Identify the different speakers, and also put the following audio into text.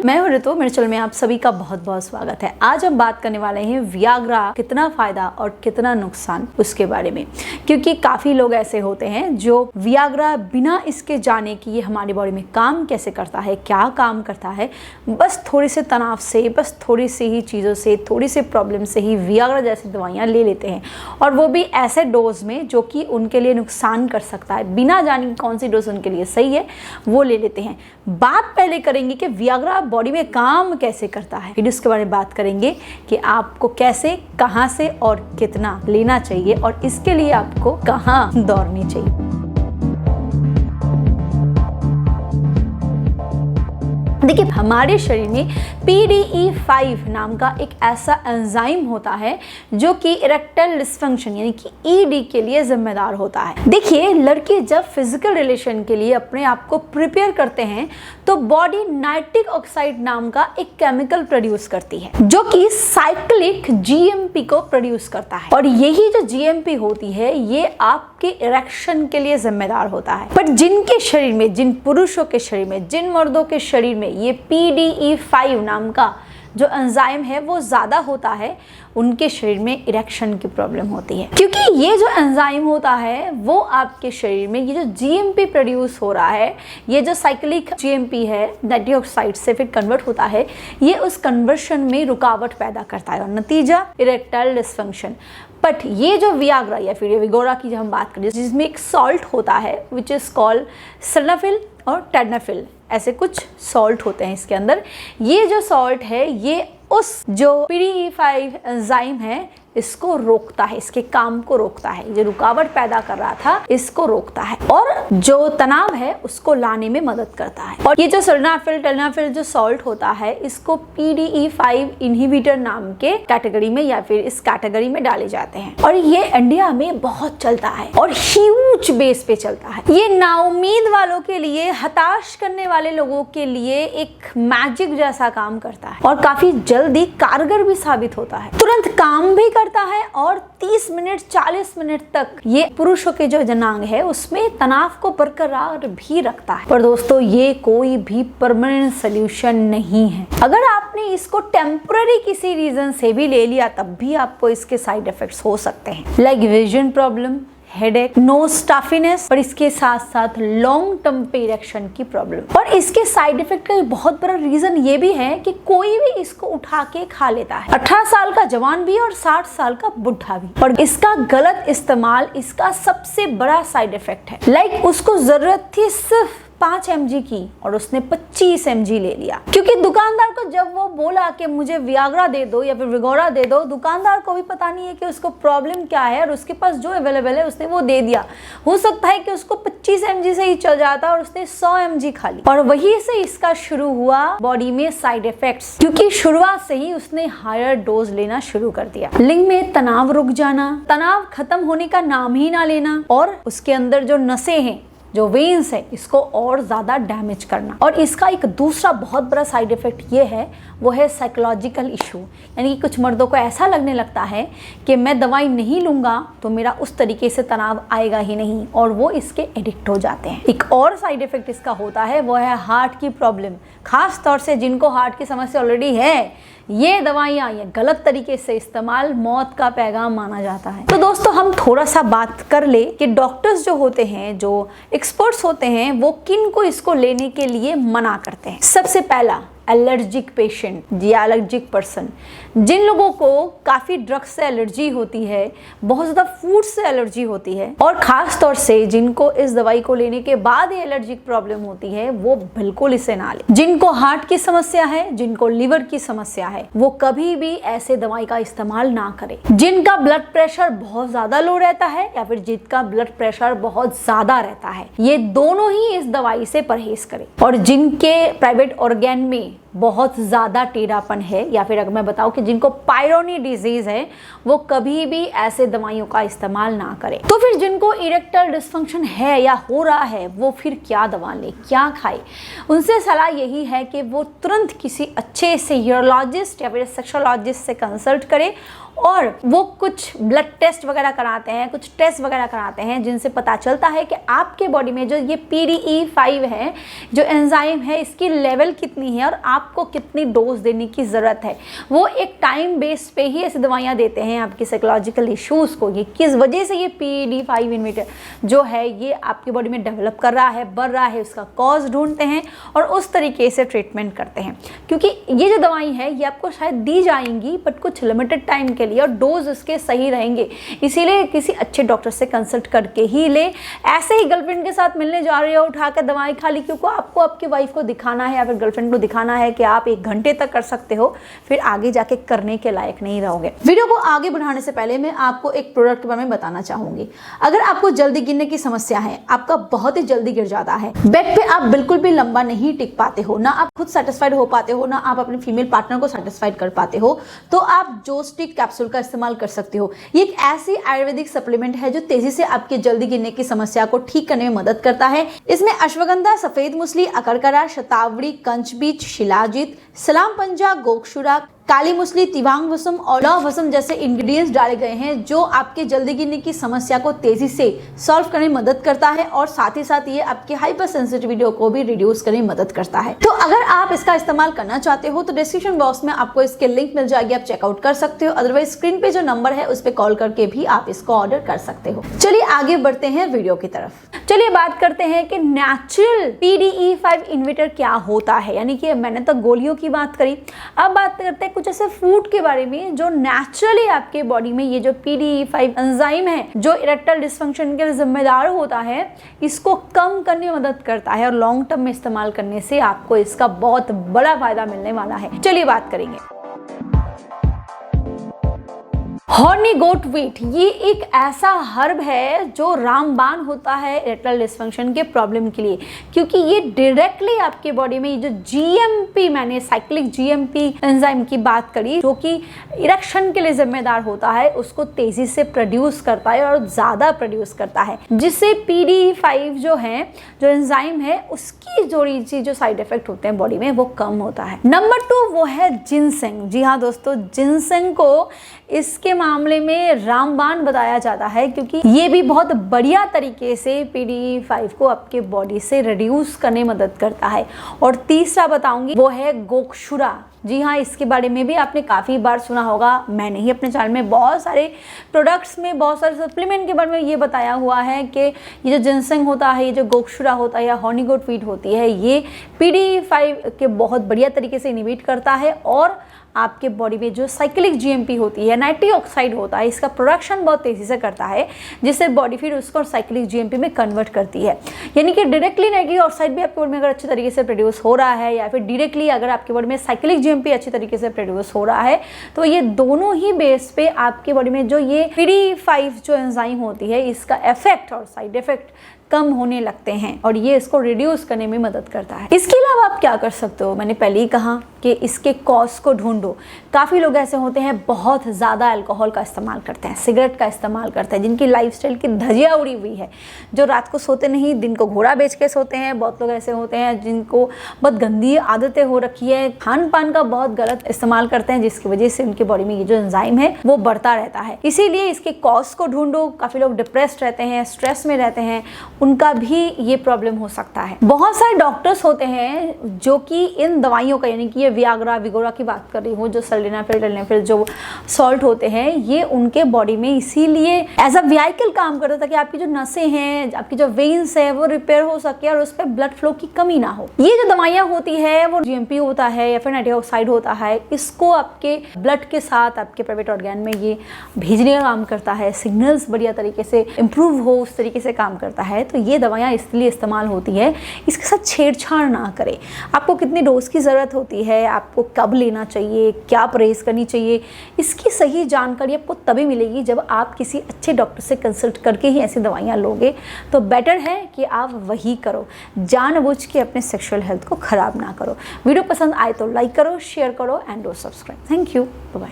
Speaker 1: मैं हूं ऋतु, मेरे चैनल में आप सभी का बहुत बहुत स्वागत है। आज हम बात करने वाले हैं वियाग्रा कितना फायदा और कितना नुकसान उसके बारे में, क्योंकि काफी लोग ऐसे होते हैं जो वियाग्रा बिना इसके जाने कि ये हमारी बॉडी में काम कैसे करता है, क्या काम करता है, बस थोड़े से तनाव से, बस थोड़ी सी ही चीज़ों से, थोड़ी सी प्रॉब्लम से ही वियाग्रा जैसी दवाइयाँ ले लेते हैं, और वो भी ऐसे डोज में जो कि उनके लिए नुकसान कर सकता है। बिना जाने कौन सी डोज उनके लिए सही है वो ले लेते हैं। बात पहले करेंगे कि वियाग्रा बॉडी में काम कैसे करता है, फिर इसके बारे में बात करेंगे कि आपको कैसे, कहां से और कितना लेना चाहिए और इसके लिए आपको कहां दौड़नी चाहिए। देखिए, हमारे शरीर में PDE5 नाम का एक ऐसा एंजाइम होता है जो कि इरेक्टाइल डिसफंक्शन यानी कि ED के लिए जिम्मेदार होता है। देखिए, लड़के जब फिजिकल रिलेशन के लिए अपने आप को प्रिपेयर करते हैं तो बॉडी नाइट्रिक ऑक्साइड नाम का एक केमिकल प्रोड्यूस करती है जो कि साइक्लिक GMP को प्रोड्यूस करता है, और यही जो GMP होती है ये आपके इरेक्शन के लिए जिम्मेदार होता है। पर जिनके शरीर में, जिन पुरुषों के शरीर में, जिन मर्दों के शरीर में ये PDE5 नाम का जो एंजाइम है वो ज़्यादा होता है, उनके शरीर में इरेक्शन की प्रॉब्लम होती है, क्योंकि ये जो एंजाइम होता है वो आपके शरीर में ये जो GMP प्रोड्यूस हो रहा है, ये जो साइक्लिक GMP है नाइट्रिक ऑक्साइड से फिर कन्वर्ट होता है, ये उस कन्वर्शन में रुकावट पैदा करता है और नतीजा इरेक्टाइल डिसफंक्शन। बट ये जो वियाग्रा या फिर विगोरा की जब हम बात करें, जिसमें एक सॉल्ट होता है विच इज़ कॉल्ड सिल्डेनाफिल और टेडनाफिल, ऐसे कुछ सॉल्ट होते हैं इसके अंदर। ये जो सॉल्ट है ये उस जो PDE5 एंजाइम है इसको रोकता है, इसके काम को रोकता है, जो रुकावट पैदा कर रहा था इसको रोकता है और जो तनाव है उसको लाने में मदद करता है। और ये जो सिल्डेनाफिल टेडनाफिल जो सॉल्ट होता है इसको PDE5 इनहिबिटर नाम के कैटेगरी में या फिर इस कैटेगरी में डाले जाते हैं, और ये इंडिया में बहुत चलता है और ह्यूज बेस पे चलता है। ये नाउम्मीद वालों के लिए, हताश करने वाले लोगों के लिए एक मैजिक जैसा काम करता है और काफी जल्दी कारगर भी साबित होता है, तुरंत काम भी करता है और 30 मिनट 40 मिनट तक ये पुरुषों के जो जनांग है उसमें तनाव को बरकरार भी रखता है। पर दोस्तों, ये कोई भी परमानेंट सोल्यूशन नहीं है। अगर आपने इसको टेम्पररी किसी रीजन से भी ले लिया तब भी आपको इसके साइड इफेक्ट्स हो सकते हैं, like vision problem, headache, nose stuffiness, और इसके साथ साथ लॉन्ग टर्म पे इरेक्शन की प्रॉब्लम। और इसके साइड इफेक्ट का बहुत बड़ा रीजन ये भी है कि कोई भी इसको उठा के खा लेता है, 18 साल का जवान भी और 60 साल का बुढ़ा भी। और इसका गलत इस्तेमाल इसका सबसे बड़ा साइड इफेक्ट है। लाइक उसको जरूरत थी सिर्फ 5 mg की और उसने 25 mg ले लिया, क्योंकि दुकानदार को जब वो बोला कि मुझे वियाग्रा दे दो या फिर विगोरा दे दो, दुकानदार को भी पता नहीं है कि उसको प्रॉब्लम क्या है और उसके पास जो अवेलेबल है उसने वो दे दिया। हो सकता है कि उसको 25 mg से ही चल जाता और उसने 100 mg खा ली, और वहीं से इसका शुरू हुआ बॉडी में साइड इफेक्ट्स, क्योंकि शुरुआत से ही उसने हायर डोज लेना शुरू कर दिया। लिंग में तनाव रुक जाना, तनाव खत्म होने का नाम ही ना लेना, और उसके अंदर जो नसें हैं, जो वेन्स है, इसको और ज़्यादा डैमेज करना। और इसका एक दूसरा बहुत बड़ा साइड इफेक्ट ये है, वो है साइकोलॉजिकल इशू, यानी कि कुछ मर्दों को ऐसा लगने लगता है कि मैं दवाई नहीं लूँगा तो मेरा उस तरीके से तनाव आएगा ही नहीं, और वो इसके एडिक्ट हो जाते हैं। एक और साइड इफेक्ट इसका होता है वो है हार्ट की प्रॉब्लम, खास तौर से जिनको हार्ट की समस्या ऑलरेडी है, ये दवाइयाँ ये गलत तरीके से इस्तेमाल मौत का पैगाम माना जाता है। तो दोस्तों, हम थोड़ा सा बात कर ले कि डॉक्टर्स जो होते हैं, जो एक्सपर्ट्स होते हैं, वो किन को इसको लेने के लिए मना करते हैं। सबसे पहला, एलर्जिक पेशेंट या एलर्जिक पर्सन, जिन लोगों को काफ़ी ड्रग्स से एलर्जी होती है, बहुत ज़्यादा फूड से एलर्जी होती है, और ख़ास तौर से जिनको इस दवाई को लेने के बाद ये एलर्जिक प्रॉब्लम होती है, वो बिल्कुल इसे ना लें। जिनको हार्ट की समस्या है, जिनको लिवर की समस्या है, वो कभी भी ऐसे दवाई का इस्तेमाल ना करें। जिनका ब्लड प्रेशर बहुत ज़्यादा लो रहता है या फिर जिनका ब्लड प्रेशर बहुत ज़्यादा रहता है, ये दोनों ही इस दवाई से परहेज करें। और जिनके प्राइवेट ऑर्गेन में बहुत ज़्यादा टेढ़ापन है, या फिर अगर मैं बताऊं कि जिनको पायरोनी डिजीज़ है, वो कभी भी ऐसे दवाइयों का इस्तेमाल ना करें। तो फिर जिनको इरेक्टाइल डिसफंक्शन है या हो रहा है, वो फिर क्या दवा ले, क्या खाए? उनसे सलाह यही है कि वो तुरंत किसी अच्छे से यूरोलॉजिस्ट या फिर सेक्सोलॉजिस्ट से कंसल्ट करें और वो कुछ ब्लड टेस्ट वगैरह कराते हैं, कुछ टेस्ट वगैरह कराते हैं जिनसे पता चलता है कि आपके बॉडी में जो ये PDE5 है, जो एंजाइम है, इसकी लेवल कितनी है और आपको कितनी डोज देने की ज़रूरत है। वो एक टाइम बेस पे ही ऐसी दवाइयाँ देते हैं आपकी साइकोलॉजिकल इश्यूज़ को, ये किस वजह से ये PDE5 इनहिबिटर जो है ये आपकी बॉडी में डेवलप कर रहा है, बढ़ रहा है, उसका कॉज ढूंढते हैं और उस तरीके से ट्रीटमेंट करते हैं। क्योंकि ये जो दवाई है ये आपको शायद दी जाएंगी बट कुछ लिमिटेड टाइम के लिए और डोज उसके सही रहेंगे, इसीलिए किसी अच्छे डॉक्टर से कंसल्ट करके ही ले। ऐसे ही गर्लफ्रेंड के साथ मिलने जा रहे हो, उठाकर दवाई खा ली, क्योंकि आपको आपकी वाइफ को दिखाना है या फिर गर्लफ्रेंड को दिखाना है कि आप 1 घंटे तक कर सकते हो, फिर आगे जाके करने के लायक नहीं रहोगे। वीडियो को आगे बढ़ाने से पहले मैं आपको एक प्रोडक्ट के बारे में बताना चाहूंगी। अगर आपको जल्दी गिरने की समस्या है, आपका बहुत ही जल्दी गिर जाता है, बेड पे आप बिल्कुल भी लंबा नहीं टिक पाते हो, ना आप खुद सेटिस्फाइड हो पाते हो, ना आप अपने फीमेल पार्टनर को सेटिस्फाइड कर पाते हो, तो आप जोस्टिक कैप्सूल का इस्तेमाल कर सकते हो। ये एक ऐसी आयुर्वेदिक सप्लीमेंट है जो तेजी से आपके जल्दी गिरने की समस्या को ठीक करने में मदद करता है। इसमें अश्वगंधा, सफेद मूसली, अकरकरा, शतावरी, कंचबीज, शिलाजीत, सलाम पंजा, गोक्षुरा, काली मूसली, तिवांग वसम और लौह वसम जैसे इंग्रेडिएंट्स डाले गए हैं जो आपके जल्दी गिरने की समस्या को तेजी से सॉल्व करने में मदद करता है और साथ ही साथ ये आपकी हाइपर सेंसिटिविटी को भी रिड्यूस करने में मदद करता है। तो अगर आप इसका इस्तेमाल करना चाहते हो तो डिस्क्रिप्शन बॉक्स में आपको इसके लिंक मिल जाएगी, आप चेकआउट कर सकते हो। अदरवाइज स्क्रीन पे जो नंबर है उस पर कॉल करके भी आप इसको ऑर्डर कर सकते हो। चलिए आगे बढ़ते हैं वीडियो की तरफ। चलिए बात करते हैं कि नेचुरल PDE5 इनहिबिटर क्या होता है, यानी कि मैंने तो गोलियों की बात करी, अब बात करते हैं कुछ ऐसे फूड के बारे में जो नेचुरली आपके बॉडी में ये जो PDE5 एंजाइम है जो इरेक्टाइल डिसफंक्शन के लिए जिम्मेदार होता है, इसको कम करने में मदद करता है और लॉन्ग टर्म में इस्तेमाल करने से आपको इसका बहुत बड़ा फायदा मिलने वाला है। चलिए बात करेंगे। हॉर्नी गोट वीट ये एक ऐसा हर्ब है जो रामबाण होता है इरेक्टाइल डिसफंक्शन के प्रॉब्लम के लिए, क्योंकि ये डायरेक्टली आपके बॉडी में ये जो GMP, मैंने साइक्लिक GMP एंजाइम की बात करी जो कि इरेक्शन के लिए जिम्मेदार होता है, उसको तेजी से प्रोड्यूस करता है और ज़्यादा प्रोड्यूस करता है, जिससे PDE5 जो है, जो एंजाइम है, उसकी जो साइड इफेक्ट होते हैं बॉडी में वो कम होता है। नंबर 2 वो है जिनसेंग। जी हाँ दोस्तों, जिनसेंग को इसके मामले में रामबाण बताया जाता है क्योंकि ये भी बहुत बढ़िया तरीके से PDE5 को आपके बॉडी से रिड्यूस करने में मदद करता है। और तीसरा बताऊंगी वो है गोक्षुरा। जी हाँ, इसके बारे में भी आपने काफ़ी बार सुना होगा। मैंने ही अपने चैनल में बहुत सारे प्रोडक्ट्स में, बहुत सारे सप्लीमेंट के बारे में ये बताया हुआ है कि ये जो जिनसेंग होता है, ये जो गोक्षुरा होता है या हॉर्नी गोट वीट होती है, ये PDE5 के बहुत बढ़िया तरीके से इनहिबिट करता है और आपके बॉडी में जो साइक्लिक GMP होती है, नाइट्रिक ऑक्साइड होता है, इसका प्रोडक्शन बहुत तेज़ी से करता है, जिससे बॉडी फिर उसको साइक्लिक GMP में कन्वर्ट करती है। यानी कि डायरेक्टली नाइट्रिक ऑक्साइड भी आपके बॉडी में अगर अच्छे तरीके से प्रोड्यूस हो रहा है या फिर डायरेक्टली अगर आपके बॉडी में साइक्लिक GMP अच्छी तरीके से प्रोड्यूस हो रहा है, तो ये दोनों ही बेस पे आपके बॉडी में जो ये PDE5 जो एंजाइम होती है, इसका इफेक्ट और साइड इफेक्ट कम होने लगते हैं और ये इसको रिड्यूस करने में मदद करता है। इसके अलावा आप क्या कर सकते हो, मैंने पहले ही कहा कि इसके कॉज को ढूंढो। काफ़ी लोग ऐसे होते हैं बहुत ज़्यादा अल्कोहल का इस्तेमाल करते हैं, सिगरेट का इस्तेमाल करते हैं, जिनकी लाइफस्टाइल की धजिया उड़ी हुई है, जो रात को सोते नहीं, दिन को घोड़ा बेच के सोते हैं। बहुत लोग ऐसे होते हैं जिनको बहुत गंदी आदतें हो रखी है, खान पान का बहुत गलत इस्तेमाल करते हैं, जिसकी वजह से उनकी बॉडी में ये जो एंजाइम है वो बढ़ता रहता है। इसीलिए इसके कॉज को ढूंढो। काफ़ी लोग डिप्रेस्ड रहते हैं, स्ट्रेस में रहते हैं, उनका भी ये प्रॉब्लम हो सकता है। बहुत सारे डॉक्टर्स होते हैं जो कि इन दवाइयों का, यानी कि ये वियाग्रा, विगोरा की बात कर रही हूँ, जो सल्डेनाफिल जो सॉल्ट होते हैं, ये उनके बॉडी में इसीलिए एज अ व्हीकल काम करता था कि आपकी जो नसें हैं, आपकी जो वेन्स है वो रिपेयर हो सके और उस पर ब्लड फ्लो की कमी ना हो। ये जो दवाइयाँ होती है वो GMP होता है या फिर नाइट्रिक ऑक्साइड होता है, इसको आपके ब्लड के साथ आपके प्राइवेट ऑर्गन में ये भेजने का काम करता है। सिग्नल्स बढ़िया तरीके से इम्प्रूव हो उस तरीके से काम करता है। तो ये दवाइयाँ इसलिए इस्तेमाल होती है, इसके साथ छेड़छाड़ ना करें। आपको कितनी डोज की ज़रूरत होती है, आपको कब लेना चाहिए, क्या परहेज करनी चाहिए, इसकी सही जानकारी आपको तभी मिलेगी जब आप किसी अच्छे डॉक्टर से कंसल्ट करके ही ऐसी दवाइयाँ लोगे। तो बेटर है कि आप वही करो, जानबूझ के अपने सेक्सुअल हेल्थ को ख़राब ना करो। वीडियो पसंद आए तो लाइक करो, शेयर करो and do subscribe. Thank you, bye.